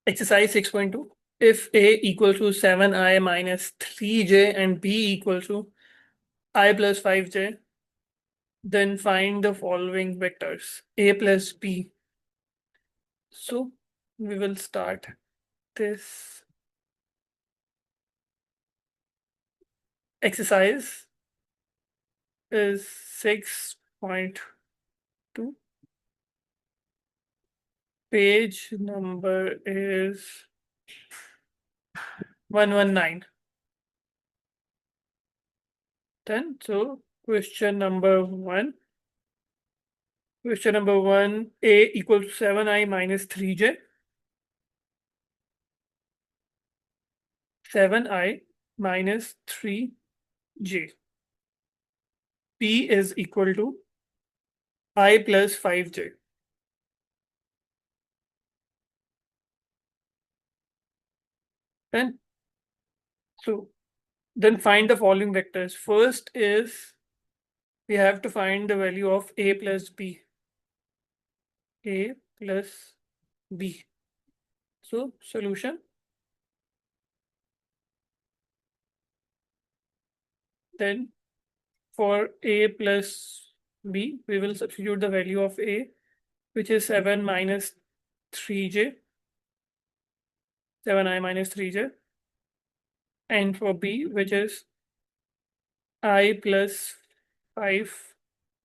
Exercise 6.2. If A equals to 7i minus 3j and B equals to I plus 5j, then find the following vectors A plus B. So we will start this exercise is 6.2. Page number is 119. Then, so question number one. Question number one, A equals to 7i minus 3j. 7i minus 3j. P is equal to I plus 5j. Then, so then find the following vectors. First is we have to find the value of A plus B. A plus B. So solution. Then for A plus B, we will substitute the value of A, which is 7 minus 3j. 7i minus 3j. And for B, which is I plus 5j.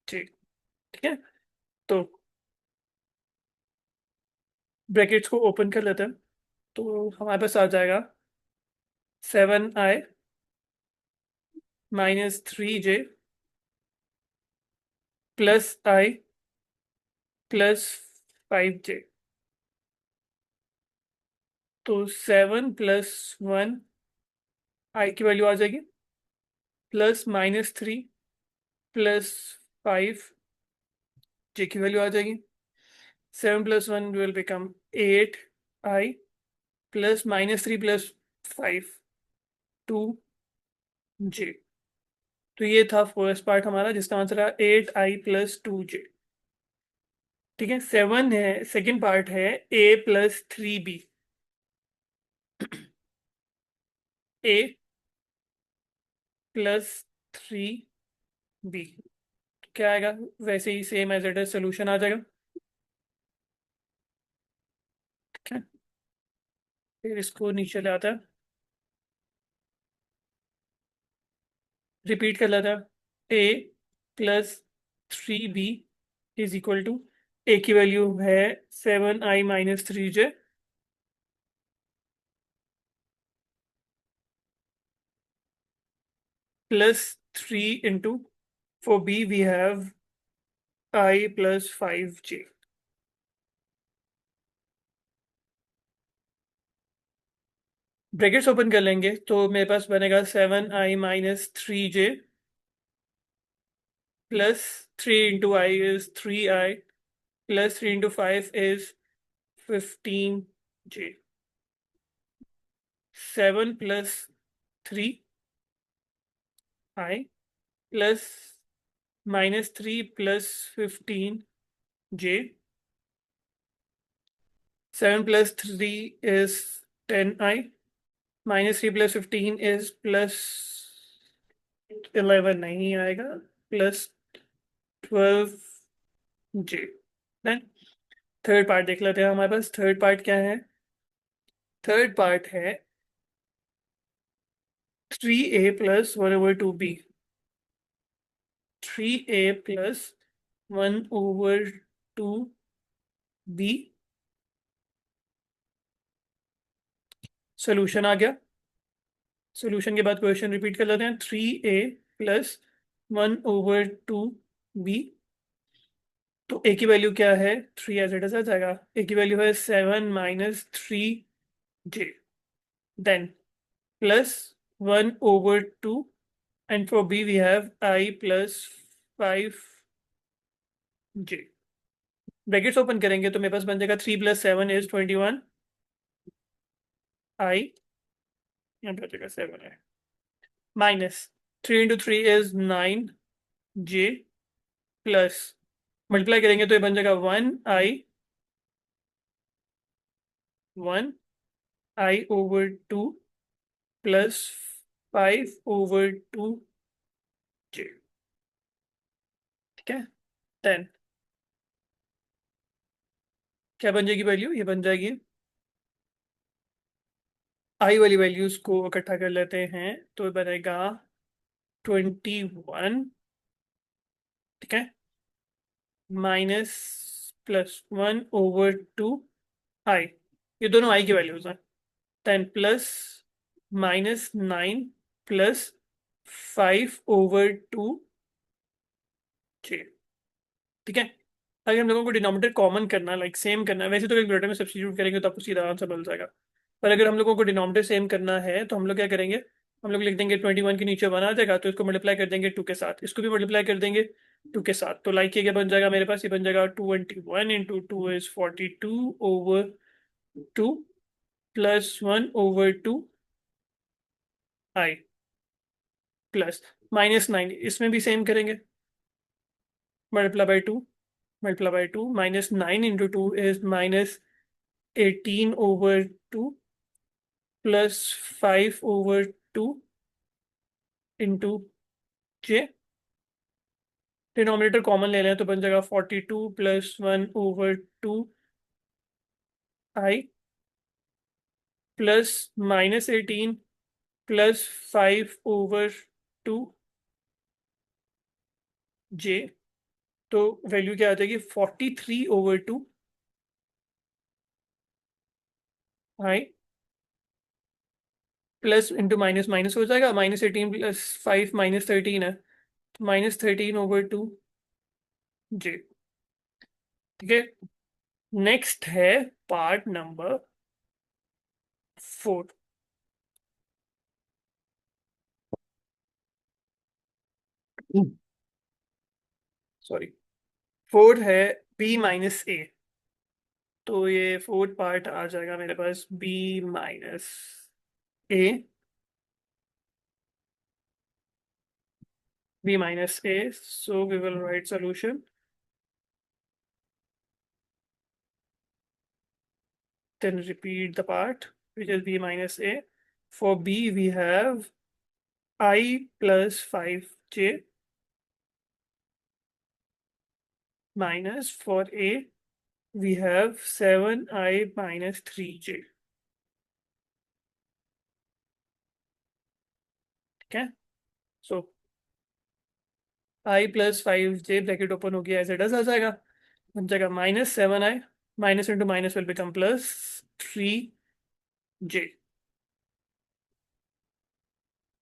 ठीक है, तो brackets को open कर लेते हैं। तो हमारे पास आ जाएगा 7i minus 3j plus I plus 5j। तो 7 प्लस 1 I की वैल्यू आ जाएगी, प्लस माइनस 3 प्लस 5j की वैल्यू आ जाएगी। 7 plus 1 will become 8i plus minus 3 plus 5 2j। तो ये था फर्स्ट पार्ट हमारा, जिसका आंसर है 8i प्लस 2j। ठीक है, 7 है, सेकेंड पार्ट है A plus 3b। A plus 3b क्या आएगा, वैसे ही same as it is solution आ जाएगा। ठीक है, फिर इसको नीचे ले आता है, रिपीट कर लेता है। A plus 3b is equal to, a की वैल्यू है 7i minus 3j plus 3 into, for B we have I plus 5j। Brackets open कर लेंगे तो मेरे पास बनेगा 7i minus 3j plus 3 into I is 3i plus 3 into 5 is 15j। 7 plus 3i plus minus 3 plus 15j। 7 plus 3 is 10i minus 3 plus 15 is plus 11 नहीं आएगा, plus 12j। Then third part देख लेते हैं, हमारे पास थर्ड पार्ट क्या है। Third part है 3a plus 1/2b। 3a plus 1/2b solution आ गया। सोल्यूशन के बाद क्वेश्चन रिपीट कर लेते हैं। 3a प्लस 1/2b, तो a की वैल्यू क्या है, 3 एज इट इज आ जाएगा। a की वैल्यू है 7 minus 3j, then plus 1/2, and for b we have I plus 5j। Brackets open करेंगे तो मेरे पास बन जाएगा 3 प्लस 7 इज 21, I यहाँ पे आ जाएगा 7 है, minus 3 into 3 is 9j plus multiply करेंगे तो ये बन जाएगा 1i 1 I over 2 plus 5 over 2j। ठीक है, 10। क्या बन जाएगी वैल्यू? ये बन जाएगी, आई वाली वैल्यूज को इकट्ठा कर लेते हैं तो बनेगा 21, ठीक है, माइनस +1/2 आई, ये दोनों आई की वैल्यूज हैं। 10 प्लस -9 प्लस 5/2j। ठीक है, अगर हम लोगों को डिनोमिनेटर कॉमन करना, लाइक सेम करना है, वैसे तो कैलकुलेटर में सब्स्टिट्यूट करेंगे तो आपको सीधा आंसर मिल जाएगा। पर अगर हम लोगों को डिनोमिनेटर सेम करना है तो हम लोग क्या करेंगे, हम लोग लिख देंगे 21 के नीचे 1 आ जाएगा तो इसको मल्टीप्लाई कर देंगे 2 के साथ, इसको भी मल्टीप्लाई कर देंगे 2 के साथ। तो लाइक ये क्या बन जाएगा मेरे पास, ये बन जाएगा 21 into 2 is 42/2 plus 1/2 I plus -9, इसमें भी सेम करेंगे, multiply by 2, multiply by 2, -9 into 2 is -18/2 plus 5/2 into J. Denominator common ले लें तो बन जाएगा 42 प्लस 1/2 आई प्लस -18 प्लस 5/2 जे। तो वैल्यू क्या आ जाएगी, 43/2 आई प्लस इंटू माइनस माइनस हो जाएगा, -18 प्लस 5 -13 है, -13/2 जे। ठीक है, नेक्स्ट है पार्ट नंबर 4। सॉरी, 4 है B-A। तो ये फोर्थ पार्ट आ जाएगा मेरे पास B-A, B-A, so we will write solution, then repeat the part which is B-A. For B we have I plus 5j minus, for A we have 7i minus 3j। ठीक है, सो I plus 5j bracket open हो गया, as it is आ जाएगा, बन जाएगा -7i, minus into minus will become +3j।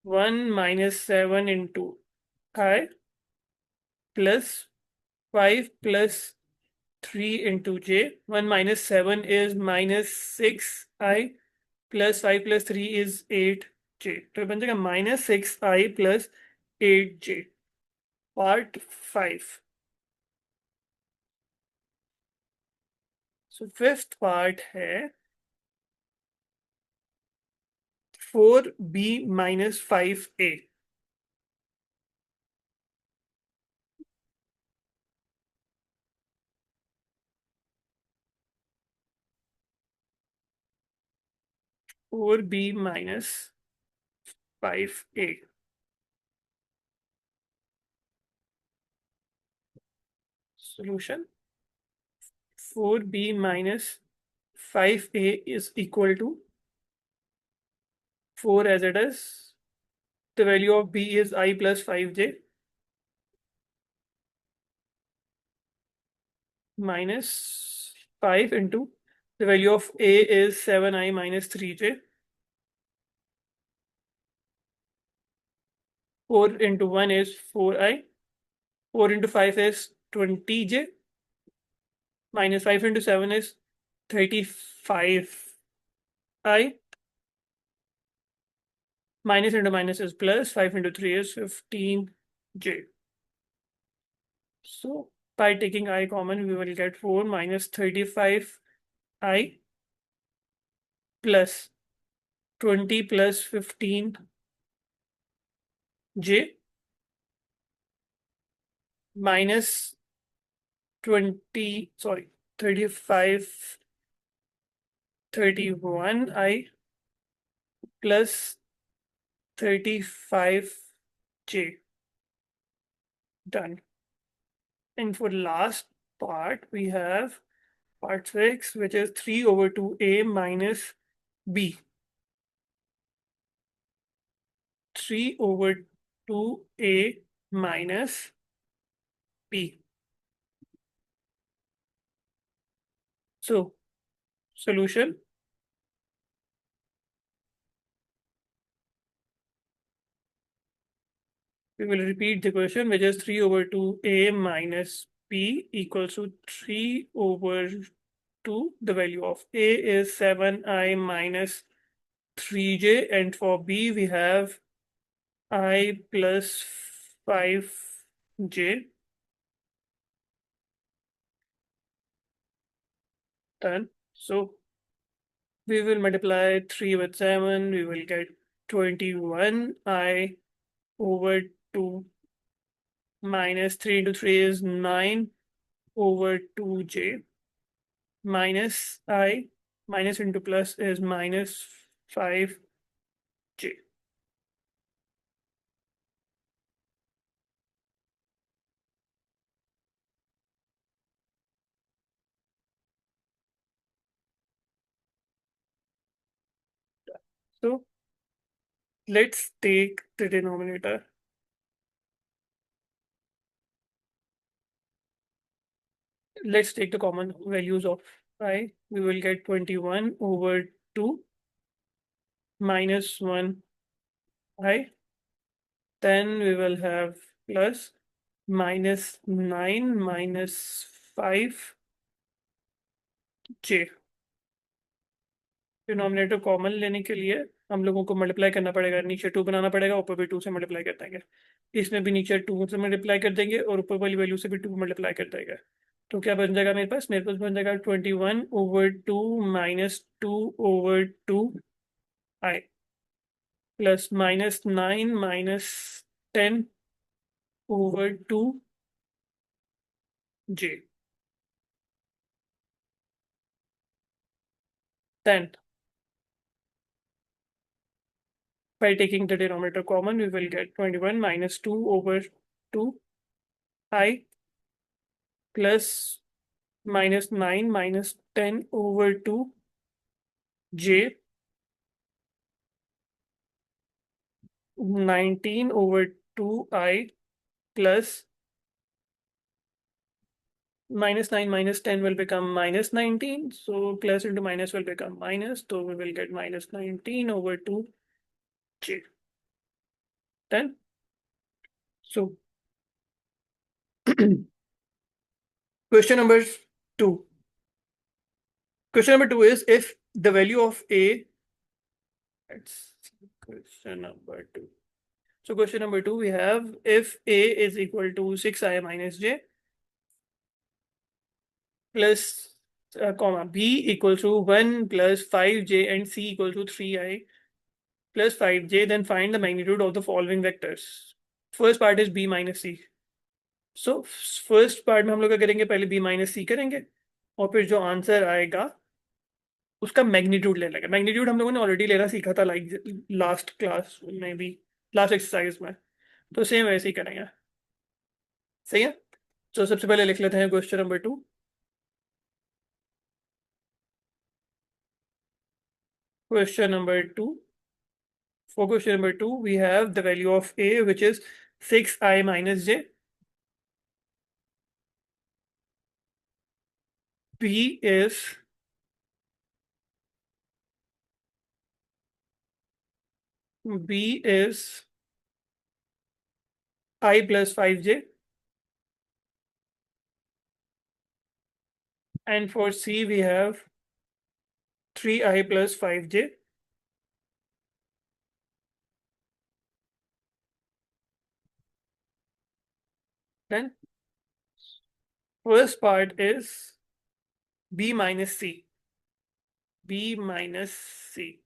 1 minus 7 into I plus 5 plus 3 into j। 1 minus 7 is -6i plus 5 plus 3 is 8j। तो ये बन जाएगा -6i plus 8j। Part 5। So fifth part है 4b minus 5a। 4b minus 5a। solution, 4b minus 5a is equal to 4 as it is. The value of b is I plus 5j minus 5 into the value of a is 7i minus 3j। 4 into 1 is 4i, 4 into 5 is 20j, minus 5 into 7 is 35i, minus into minus is plus, 5 into 3 is 15j। So by taking I common, we will get 4 minus 35i plus 20 plus 15j minus 35 31i plus 35j. Done. And for last part, we have part 6, which is 3 over 2a minus b. 3 over 2a minus b. So, solution. We will repeat the question, which is 3 over 2a minus b equals to 3 over 2. The value of a is 7i minus 3j, and for b we have I plus 5j. Done. So we will multiply 3 with 7. We will get 21i over 2 minus 3 into 3 is 9 over 2j minus I minus into plus is minus 5j. So let's take the denominator. Let's take the common values of I. We will get 21 over 2 minus 1 I. Then we will have plus minus 9 minus 5j. Denominator common लेने के लिए हम लोगों को multiply करना पड़ेगा, नीचे 2 बनाना पड़ेगा, ऊपर भी 2 से मल्टीप्लाई कर देंगे। इसमें भी नीचे 2 से मल्टीप्लाई कर देंगे और ऊपर वाली वैल्यू से भी 2 मल्टीप्लाई कर देंगे। तो क्या बन जाएगा मेरे पास बन जाएगा 21 over 2 minus 2 over 2 I plus minus 9 minus 10 over 2 j. Then by taking the denominator common, we will get 21 minus 2 over 2 I plus minus 9 minus 10 over 2 j, 19 over 2 I plus minus 9 minus 10 will become minus 19. So plus into minus will become minus. So we will get minus 19 over 2 j. Then, so question number 2. Question number 2 is if the value of a, let's see, question number 2. So question number 2, we have if a is equal to 6i minus j plus comma b equals to 1 plus 5j and c equals to 3i plus 5j, then find the magnitude of the following vectors. First part is b minus c. So first part में हम लोग क्या करेंगे, पहले b minus सी करेंगे और फिर जो आंसर आएगा उसका मैग्नीट्यूड ले लेंगे। मैग्नीट्यूड हम लोगों ने ऑलरेडी लेना सीखा था लाइक लास्ट क्लास में भी, लास्ट एक्सरसाइज में, तो सेम वैसे ही करेंगे। सही है। तो सबसे पहले लिख लेते हैं question number 2। Question number 2. For question number 2, we have the value of a, which is 6i minus j. B is I plus 5j. And for C, we have 3i plus 5j. Then first part is b minus c. B minus c.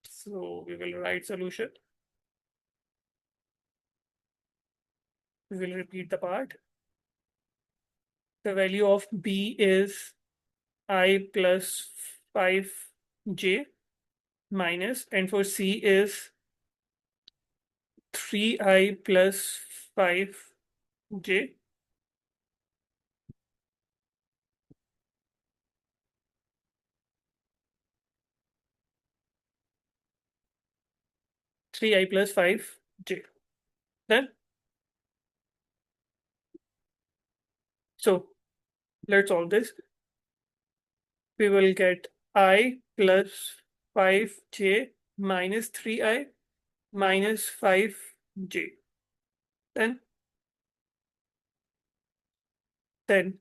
So we will write solution. We will repeat the part. The value of b is I plus 5j minus, and for C is 3I plus 5j 3I plus 5j. Then, so let's solve this. We will get I plus 5j minus 3I minus 5j. Then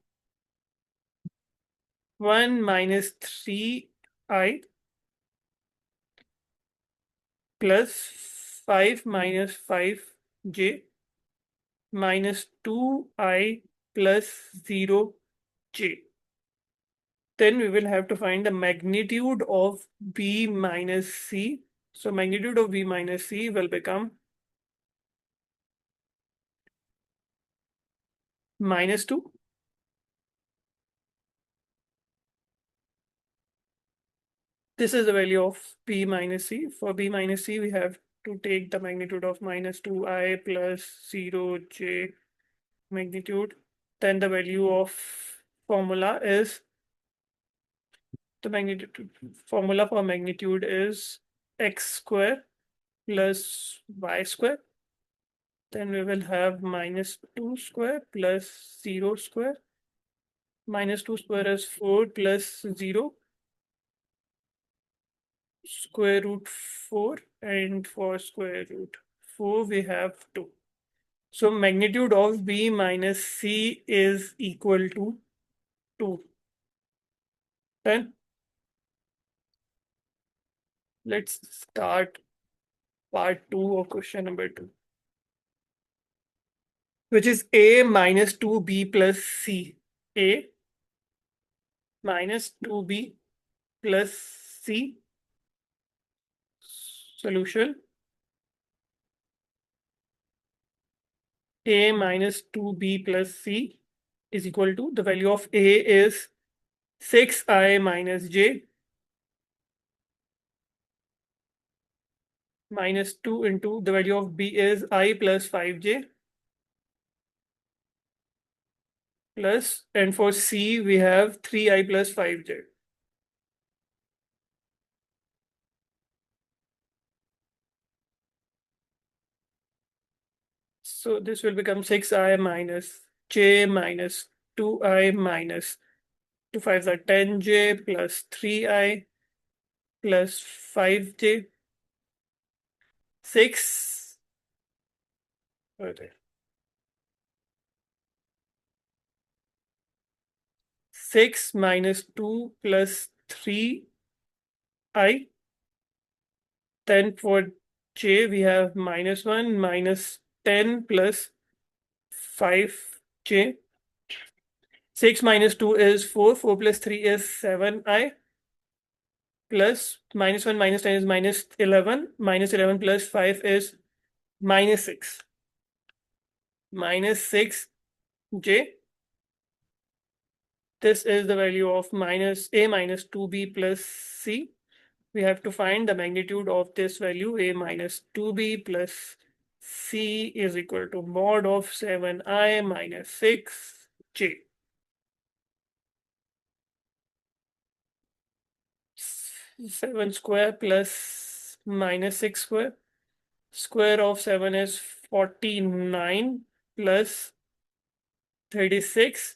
1 minus 3I plus 5 minus 5j minus 2I plus 0j. Then we will have to find the magnitude of B minus C. So magnitude of B minus C will become minus 2. This is the value of B minus C. For B minus C, we have to take the magnitude of minus 2I plus 0j magnitude. Then the value of formula is the magnitude formula for magnitude is x square plus y square. Then we will have minus 2 square plus 0 square. Minus 2 square is 4 plus 0 square root 4, and for square root 4 we have 2. So magnitude of B minus C is equal to 2. Then let's start part 2 of question number 2, which is A minus 2B plus C. A minus 2B plus C. Solution. A minus 2B plus C is equal to, the value of A is 6I minus J minus 2 into the value of B is I plus 5J plus, and for C we have 3I plus 5J. So this will become 6I minus J minus 2I minus 2 5s are 10J plus 3I plus 5J. 6 okay. 6 minus 2 plus 3I. Then for J we have minus 1 minus 10 plus 5J. 6 minus 2 is 4. 4 plus 3 is 7I. Plus minus 1 minus 10 is minus 11. Minus 11 plus 5 is minus 6. Minus 6J. This is the value of minus A minus 2B plus C. We have to find the magnitude of this value. A minus 2B plus C is equal to mod of 7I minus 6J. 7 square plus minus 6 square. Square of 7 is 49 plus 36.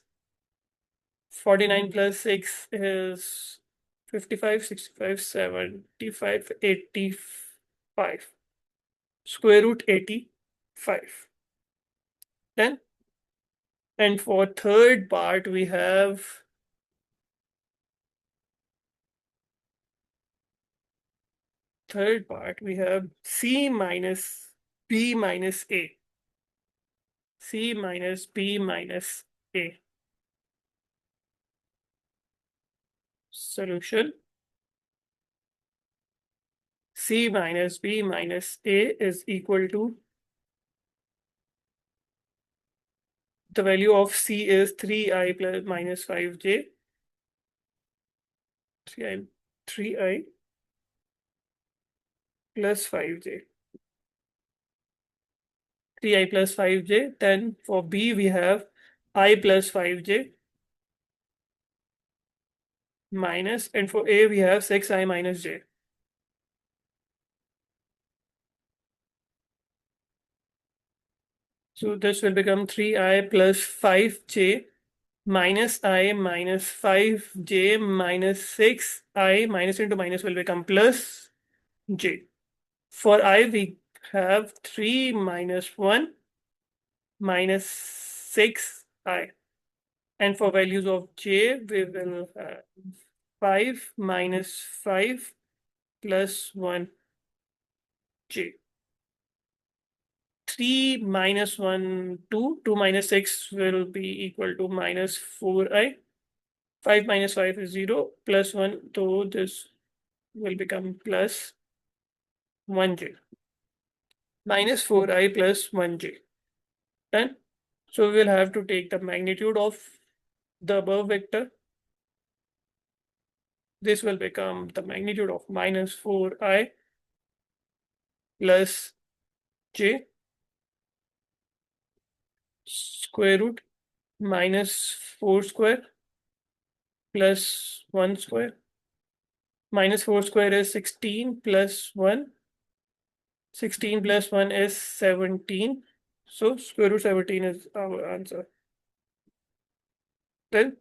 49 plus 6 is 55, 65, 75, 85. Square root 85. Then, and for third part, we have C minus B minus A. C minus B minus A. Solution. C minus B minus A is equal to, the value of C is 3I plus minus 5J 3i plus 5j. 3i plus 5j. Then for B, we have I plus 5j minus, and for A, we have 6i minus j. So this will become 3i plus 5j minus I minus 5j minus 6i minus into minus will become plus j. For I, we have 3 minus 1 minus 6i. And for values of j, we will have 5 minus 5 plus 1 j. 3 minus 1, 2. 2 minus 6 will be equal to minus 4i. 5 minus 5 is 0, plus 1, so this will become plus 1j. Minus 4i plus 1j. Done. So we will have to take the magnitude of the above vector. This will become the magnitude of minus 4i plus j square root minus 4 square plus 1 square. Minus 4 square is 16 plus 1. 16 plus 1 is 17. So square root 17 is our answer. Then